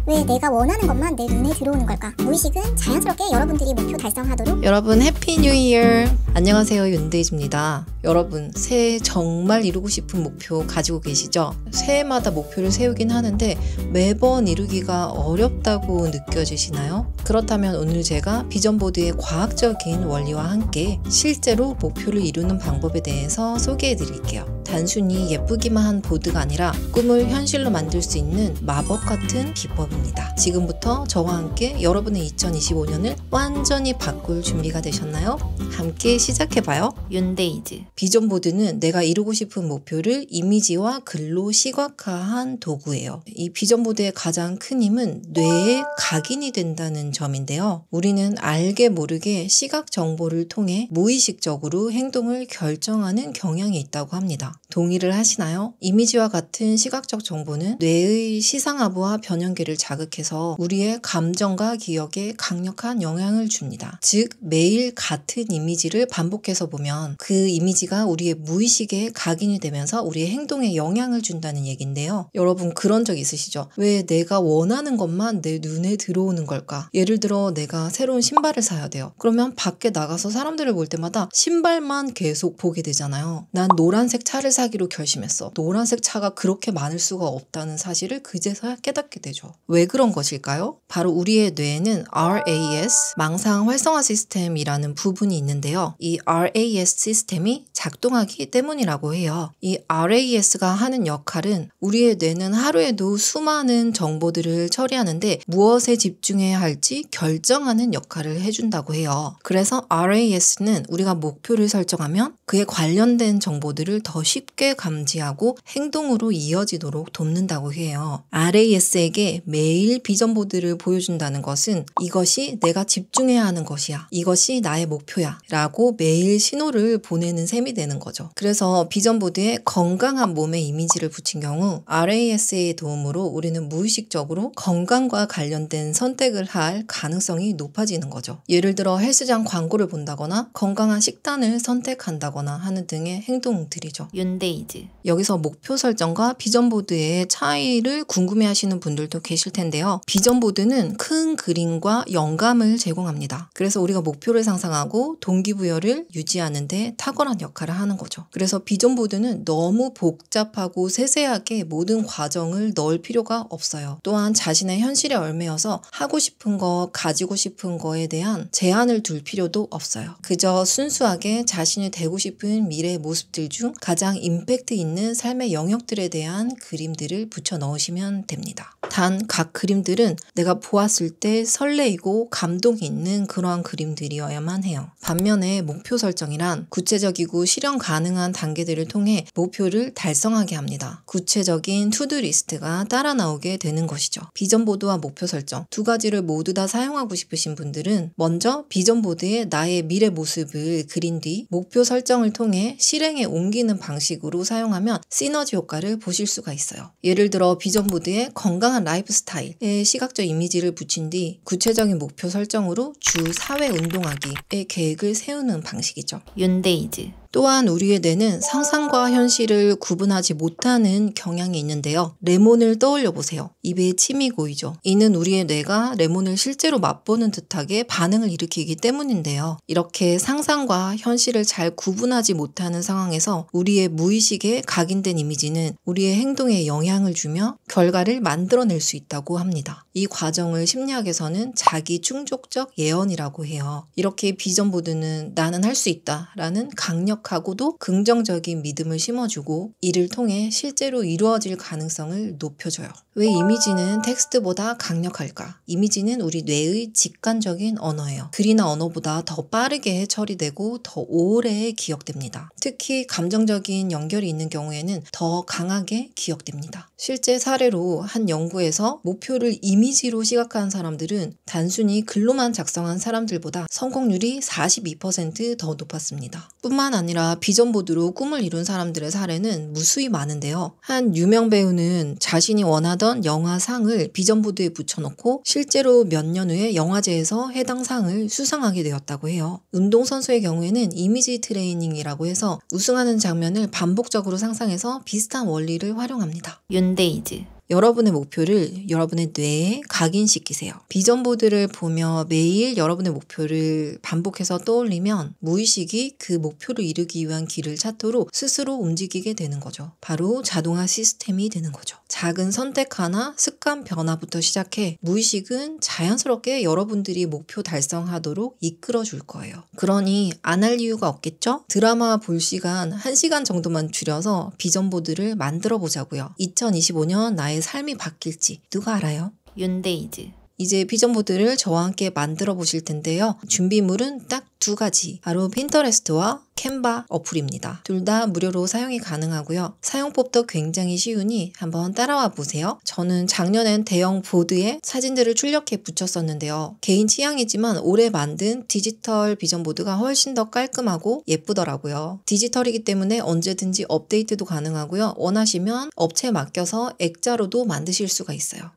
왜 내가 원하는 것만 내 눈에 들어오는 걸까? 무의식은 자연스럽게 여러분들이 목표 달성하도록. 여러분 해피 뉴 이어. 안녕하세요, 윤데이즈입니다. 여러분 새해 정말 이루고 싶은 목표 가지고 계시죠? 새해마다 목표를 세우긴 하는데 매번 이루기가 어렵다고 느껴지시나요? 그렇다면 오늘 제가 비전보드의 과학적인 원리와 함께 실제로 목표를 이루는 방법에 대해서 소개해 드릴게요. 단순히 예쁘기만 한 보드가 아니라 꿈을 현실로 만들 수 있는 마법 같은 비법입니다. 지금부터 저와 함께 여러분의 2025년을 완전히 바꿀 준비가 되셨나요? 함께 시작해봐요. 윤데이즈. 비전보드는 내가 이루고 싶은 목표를 이미지와 글로 시각화한 도구예요. 이 비전보드의 가장 큰 힘은 뇌에 각인이 된다는 점인데요. 우리는 알게 모르게 시각 정보를 통해 무의식적으로 행동을 결정하는 경향이 있다고 합니다. 동의를 하시나요? 이미지와 같은 시각적 정보는 뇌의 시상하부와 변형계를 자극해서 우리의 감정과 기억에 강력한 영향을 줍니다. 즉 매일 같은 이미지를 반복해서 보면 그 이미지가 우리의 무의식에 각인이 되면서 우리의 행동에 영향을 준다는 얘기인데요. 여러분 그런 적 있으시죠? 왜 내가 원하는 것만 내 눈에 들어오는 걸까? 예를 들어 내가 새로운 신발을 사야 돼요. 그러면 밖에 나가서 사람들을 볼 때마다 신발만 계속 보게 되잖아요. 난 노란색 차를 사기로 결심했어. 노란색 차가 그렇게 많을 수가 없다는 사실을 그제서야 깨닫게 되죠. 왜 그런 것일까요? 바로 우리의 뇌에는 RAS, 망상 활성화 시스템이라는 부분이 있는데요. 이 RAS 시스템이 작동하기 때문이라고 해요. 이 RAS가 하는 역할은 우리의 뇌는 하루에도 수많은 정보들을 처리하는데 무엇에 집중해야 할지 결정하는 역할을 해준다고 해요. 그래서 RAS는 우리가 목표를 설정하면 그에 관련된 정보들을 더 쉽게 감지하고 행동으로 이어지도록 돕는다고 해요. RAS에게 매일 비전보드를 보여준다는 것은 이것이 내가 집중해야 하는 것이야. 이것이 나의 목표야. 라고 매일 신호를 보내는 셈이 되는 거죠. 그래서 비전보드에 건강한 몸의 이미지를 붙인 경우 RAS의 도움으로 우리는 무의식적으로 건강과 관련된 선택을 할 가능성이 높아지는 거죠. 예를 들어 헬스장 광고를 본다거나 건강한 식단을 선택한다거나 하는 등의 행동들이죠. 윤데이즈. 여기서 목표 설정과 비전보드의 차이를 궁금해하시는 분들도 계실 텐데요. 비전보드는 큰 그림과 영감을 제공합니다. 그래서 우리가 목표를 상상하고 동기부여를 유지하는 데 탁월한 역할을 하는 거죠. 그래서 비전보드는 너무 복잡하고 세세하게 모든 과정을 넣을 필요가 없어요. 또한 자신의 현실에 얽매여서 하고 싶은 거, 가지고 싶은 거에 대한 제한을 둘 필요도 없어요. 그저 순수하게 자신이 되고 싶은 미래의 모습들 중 가장 임팩트 있는 삶의 영역들에 대한 그림들을 붙여 넣으시면 됩니다. 단 각 그림들은 내가 보았을 때 설레이고 감동이 있는 그러한 그림들이어야만 해요. 반면에 목표 설정이란 구체적이고 실현 가능한 단계들을 통해 목표를 달성하게 합니다. 구체적인 투두 리스트가 따라 나오게 되는 것이죠. 비전보드와 목표 설정 두 가지를 모두 다 사용하고 싶으신 분들은 먼저 비전보드에 나의 미래 모습을 그린 뒤 목표 설정을 통해 실행에 옮기는 방식으로 사용하면 시너지 효과를 보실 수가 있어요. 예를 들어 비전보드에 건강한 라이프 스타일의 시각적 이미지를 붙인 뒤 구체적인 목표 설정으로 주 4회 운동하기의 계획을 세우는 방식이죠. 윤데이즈. 또한 우리의 뇌는 상상과 현실을 구분하지 못하는 경향이 있는데요. 레몬을 떠올려 보세요. 입에 침이 고이죠. 이는 우리의 뇌가 레몬을 실제로 맛보는 듯하게 반응을 일으키기 때문인데요. 이렇게 상상과 현실을 잘 구분하지 못하는 상황에서 우리의 무의식에 각인된 이미지는 우리의 행동에 영향을 주며 결과를 만들어낼 수 있다고 합니다. 이 과정을 심리학에서는 자기 충족적 예언이라고 해요. 이렇게 비전보드는 나는 할 수 있다 라는 강력하고도 긍정적인 믿음을 심어주고 이를 통해 실제로 이루어질 가능성을 높여줘요. 왜 이미지는 텍스트보다 강력할까? 이미지는 우리 뇌의 직관적인 언어예요. 글이나 언어보다 더 빠르게 처리되고 더 오래 기억됩니다. 특히 감정적인 연결이 있는 경우에는 더 강하게 기억됩니다. 실제 사례로 한 연구에서 목표를 이미지로 시각화한 사람들은 단순히 글로만 작성한 사람들보다 성공률이 42% 더 높았습니다. 뿐만 아니라 비전보드로 꿈을 이룬 사람들의 사례는 무수히 많은데요. 한 유명 배우는 자신이 원하던 영화상을 비전보드에 붙여놓고 실제로 몇 년 후에 영화제에서 해당 상을 수상하게 되었다고 해요. 운동선수의 경우에는 이미지 트레이닝이라고 해서 우승하는 장면을 반복적으로 상상해서 비슷한 원리를 활용합니다. 윤데이즈. 여러분의 목표를 여러분의 뇌에 각인시키세요. 비전 보드를 보며 매일 여러분의 목표를 반복해서 떠올리면 무의식이 그 목표를 이루기 위한 길을 찾도록 스스로 움직이게 되는 거죠. 바로 자동화 시스템이 되는 거죠. 작은 선택 하나, 습관 변화부터 시작해 무의식은 자연스럽게 여러분들이 목표 달성하도록 이끌어 줄 거예요. 그러니 안 할 이유가 없겠죠? 드라마 볼 시간 1시간 정도만 줄여서 비전 보드를 만들어 보자고요. 2025년 나의 삶이 바뀔지 누가 알아요? 윤데이즈. 이제 비전 보드를 저와 함께 만들어 보실 텐데요. 준비물은 딱 2가지. 바로 핀터레스트와 캔바 어플입니다. 둘 다 무료로 사용이 가능하고요. 사용법도 굉장히 쉬우니 한번 따라와 보세요. 저는 작년엔 대형 보드에 사진들을 출력해 붙였었는데요. 개인 취향이지만 올해 만든 디지털 비전 보드가 훨씬 더 깔끔하고 예쁘더라고요. 디지털이기 때문에 언제든지 업데이트도 가능하고요. 원하시면 업체에 맡겨서 액자로도 만드실 수가 있어요.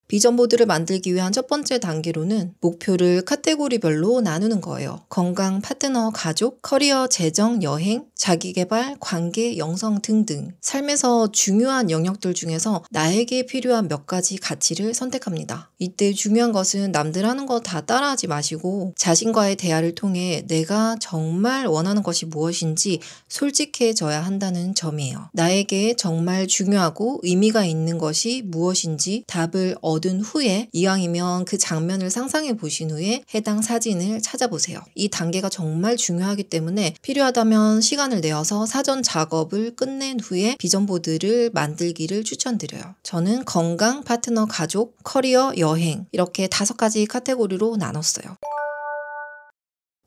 비전 보드를 만들기 위한 첫 번째 단계로는 목표를 카테고리별로 나누는 거예요. 건강, 파트너, 가족, 커리어, 재정, 여행, 자기개발, 관계, 영성 등등 삶에서 중요한 영역들 중에서 나에게 필요한 몇 가지 가치를 선택합니다. 이때 중요한 것은 남들 하는 거 다 따라하지 마시고 자신과의 대화를 통해 내가 정말 원하는 것이 무엇인지 솔직해져야 한다는 점이에요. 나에게 정말 중요하고 의미가 있는 것이 무엇인지 답을 얻은 후에 이왕이면 그 장면을 상상해 보신 후에 해당 사진을 찾아보세요. 이 단계가 정말 중요하기 때문에 필요하다면 시간을 내어서 사전 작업을 끝낸 후에 비전 보드를 만들기를 추천드려요. 저는 건강, 파트너, 가족, 커리어, 여행 이렇게 5가지 카테고리로 나눴어요.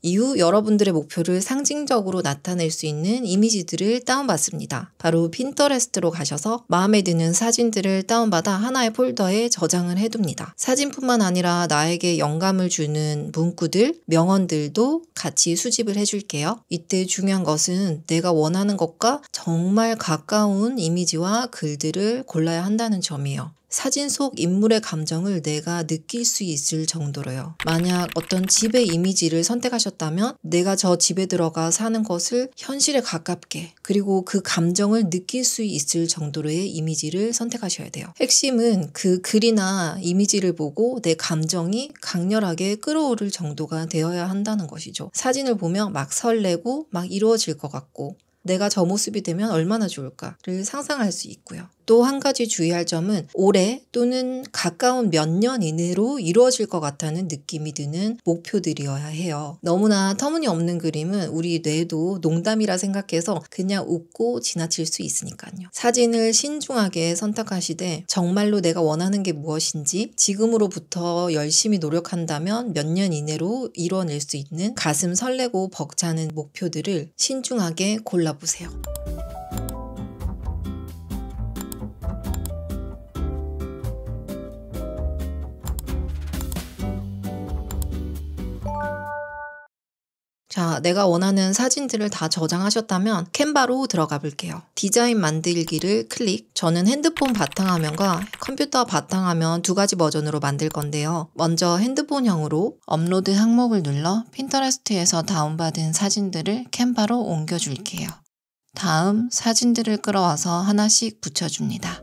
이후 여러분들의 목표를 상징적으로 나타낼 수 있는 이미지들을 다운받습니다. 바로 핀터레스트로 가셔서 마음에 드는 사진들을 다운받아 하나의 폴더에 저장을 해둡니다. 사진뿐만 아니라 나에게 영감을 주는 문구들, 명언들도 같이 수집을 해줄게요. 이때 중요한 것은 내가 원하는 것과 정말 가까운 이미지와 글들을 골라야 한다는 점이에요. 사진 속 인물의 감정을 내가 느낄 수 있을 정도로요. 만약 어떤 집의 이미지를 선택하셨다면 내가 저 집에 들어가 사는 것을 현실에 가깝게 그리고 그 감정을 느낄 수 있을 정도로의 이미지를 선택하셔야 돼요. 핵심은 그 글이나 이미지를 보고 내 감정이 강렬하게 끌어오를 정도가 되어야 한다는 것이죠. 사진을 보면 막 설레고 막 이루어질 것 같고 내가 저 모습이 되면 얼마나 좋을까를 상상할 수 있고요. 또 한 가지 주의할 점은 올해 또는 가까운 몇 년 이내로 이루어질 것 같다는 느낌이 드는 목표들이어야 해요. 너무나 터무니없는 그림은 우리 뇌도 농담이라 생각해서 그냥 웃고 지나칠 수 있으니까요. 사진을 신중하게 선택하시되 정말로 내가 원하는 게 무엇인지 지금으로부터 열심히 노력한다면 몇 년 이내로 이뤄낼 수 있는 가슴 설레고 벅차는 목표들을 신중하게 골라보세요. 자, 내가 원하는 사진들을 다 저장하셨다면 캔바로 들어가 볼게요. 디자인 만들기를 클릭. 저는 핸드폰 바탕화면과 컴퓨터 바탕화면 2가지 버전으로 만들 건데요. 먼저 핸드폰형으로 업로드 항목을 눌러 핀터레스트에서 다운받은 사진들을 캔바로 옮겨줄게요. 다음 사진들을 끌어와서 하나씩 붙여줍니다.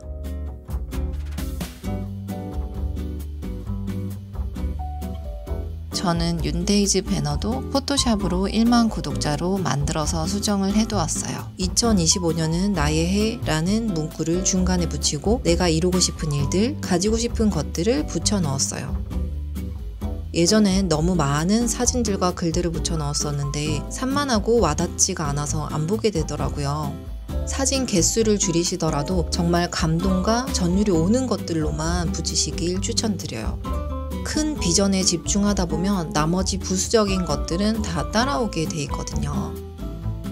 저는 윤데이즈 배너도 포토샵으로 1만 구독자로 만들어서 수정을 해두었어요. 2025년은 나의 해라는 문구를 중간에 붙이고 내가 이루고 싶은 일들, 가지고 싶은 것들을 붙여 넣었어요. 예전엔 너무 많은 사진들과 글들을 붙여 넣었었는데 산만하고 와닿지가 않아서 안 보게 되더라고요. 사진 개수를 줄이시더라도 정말 감동과 전율이 오는 것들로만 붙이시길 추천드려요. 큰 비전에 집중하다 보면 나머지 부수적인 것들은 다 따라오게 돼 있거든요.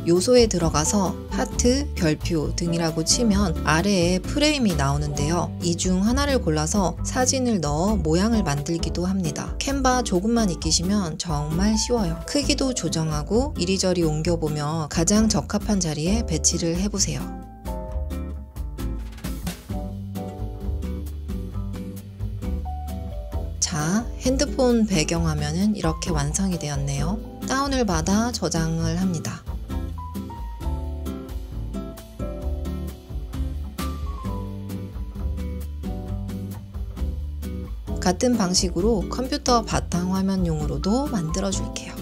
요소에 들어가서 하트, 별표 등이라고 치면 아래에 프레임이 나오는데요. 이 중 하나를 골라서 사진을 넣어 모양을 만들기도 합니다. 캔바 조금만 익히시면 정말 쉬워요. 크기도 조정하고 이리저리 옮겨보며 가장 적합한 자리에 배치를 해보세요. 자, 핸드폰 배경화면은 이렇게 완성이 되었네요. 다운을 받아 저장을 합니다. 같은 방식으로 컴퓨터 바탕화면용으로도 만들어 줄게요.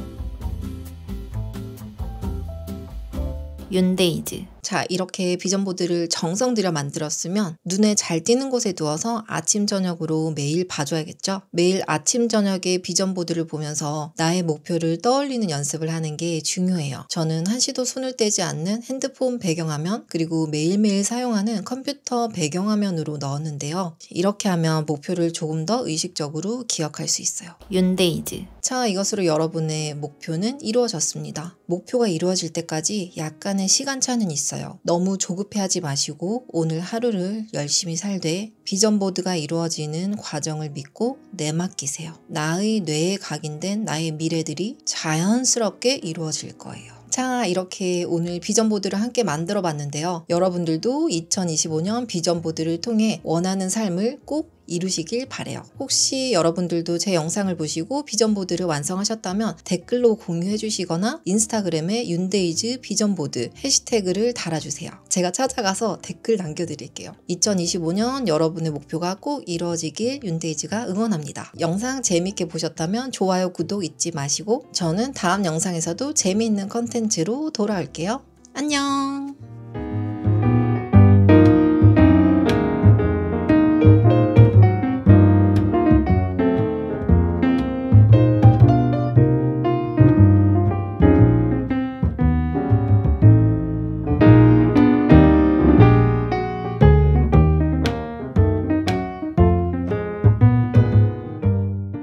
윤데이즈. 자, 이렇게 비전보드를 정성 들여 만들었으면 눈에 잘 띄는 곳에 두어서 아침 저녁으로 매일 봐줘야겠죠? 매일 아침 저녁에 비전보드를 보면서 나의 목표를 떠올리는 연습을 하는 게 중요해요. 저는 한시도 손을 떼지 않는 핸드폰 배경화면 그리고 매일매일 사용하는 컴퓨터 배경화면으로 넣었는데요. 이렇게 하면 목표를 조금 더 의식적으로 기억할 수 있어요. 윤데이즈. 자, 이것으로 여러분의 목표는 이루어졌습니다. 목표가 이루어질 때까지 약간의 시간차는 있어요. 너무 조급해하지 마시고 오늘 하루를 열심히 살되 비전보드가 이루어지는 과정을 믿고 내맡기세요. 나의 뇌에 각인된 나의 미래들이 자연스럽게 이루어질 거예요. 자, 이렇게 오늘 비전보드를 함께 만들어 봤는데요. 여러분들도 2025년 비전보드를 통해 원하는 삶을 꼭 이루시길 바래요. 혹시 여러분들도 제 영상을 보시고 비전보드를 완성하셨다면 댓글로 공유해 주시거나 인스타그램에 윤데이즈 비전보드 해시태그를 달아주세요. 제가 찾아가서 댓글 남겨드릴게요. 2025년 여러분의 목표가 꼭 이루어지길 윤데이즈가 응원합니다. 영상 재밌게 보셨다면 좋아요, 구독 잊지 마시고 저는 다음 영상에서도 재미있는 컨텐츠로 돌아올게요. 안녕!